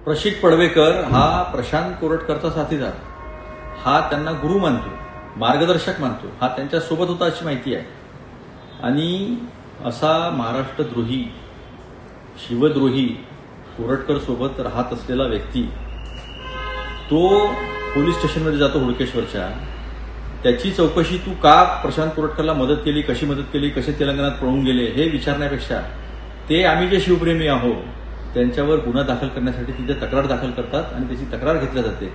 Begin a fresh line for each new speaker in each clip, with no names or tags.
प्रशिक पडवेकर हा प्रशांत कोरटकरचा साथीदार, हा त्यांना गुरु मानतो, मार्गदर्शक मानतो, हा त्यांच्या सोबत होता अशी माहिती आहे. आणि असा महाराष्ट्रद्रोही, शिवद्रोही कोरटकर सोबत राहत असलेला व्यक्ती तो पोलीस स्टेशनमध्ये जातो हुडकेश्वरच्या. त्याची चौकशी तू का प्रशांत कोरटकरला मदत केली, कशी मदत केली, कसे तेलंगणात पळून गेले हे विचारण्यापेक्षा ते आम्ही जे शिवप्रेमी आहोत त्यांच्यावर गुन्हा दाखल करण्यासाठी तिथे तक्रार दाखल करतात आणि त्याची तक्रार घेतली जाते.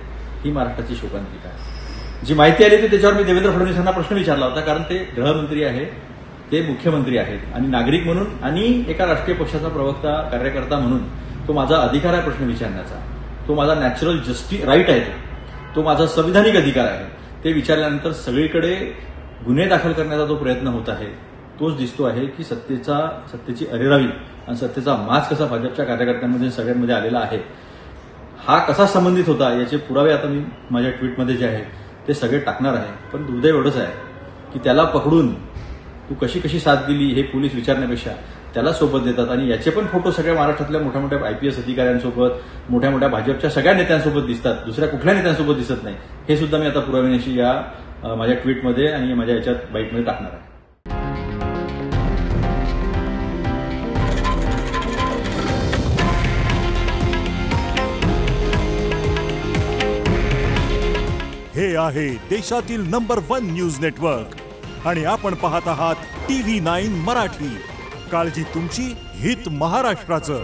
ही महाराष्ट्राची शोकांतिका आहे. जी माहिती आली ती त्याच्यावर मी देवेंद्र फडणवीसांना प्रश्न विचारला होता, कारण ते गृहमंत्री आहेत, ते मुख्यमंत्री आहेत आणि नागरिक म्हणून आणि एका राष्ट्रीय पक्षाचा प्रवक्ता कार्यकर्ता म्हणून तो माझा अधिकार आहे प्रश्न विचारण्याचा. तो माझा नॅचरल राईट आहे. तो माझा संविधानिक अधिकार आहे. ते विचारल्यानंतर सगळीकडे गुन्हे दाखल करण्याचा जो प्रयत्न होत आहे तोच दिसतो आहे की सत्तेची अरेरावी आणि सत्तेचा माज कसा भाजपच्या कार्यकर्त्यांमध्ये सगळ्यांमध्ये आलेला आहे. हा कसा संबंधित होता याचे पुरावे आता मी माझ्या ट्विटमध्ये जे आहेत ते सगळे टाकणार आहे. पण दुर्दैव एवढंच आहे की त्याला पकडून तू कशी कशी साथ दिली हे पोलीस विचारण्यापेक्षा त्याला सोबत देतात आणि याचे पण फोटो सगळ्या महाराष्ट्रातल्या मोठ्या मोठ्या IPS अधिकाऱ्यांसोबत, मोठ्या मोठ्या भाजपच्या सगळ्या नेत्यांसोबत दिसतात, दुसऱ्या कुठल्या नेत्यांसोबत दिसत नाही. हे सुद्धा मी आता पुराव्यानिशी या माझ्या ट्विटमध्ये आणि माझ्या याच्यात बाईटमध्ये टाकणार आहे.
हे आहे देशातील नंबर 1 न्यूज नेटवर्क आणि आपण पाहत आहात TV9 मराठी. काळजी तुमची, हित महाराष्ट्राचं.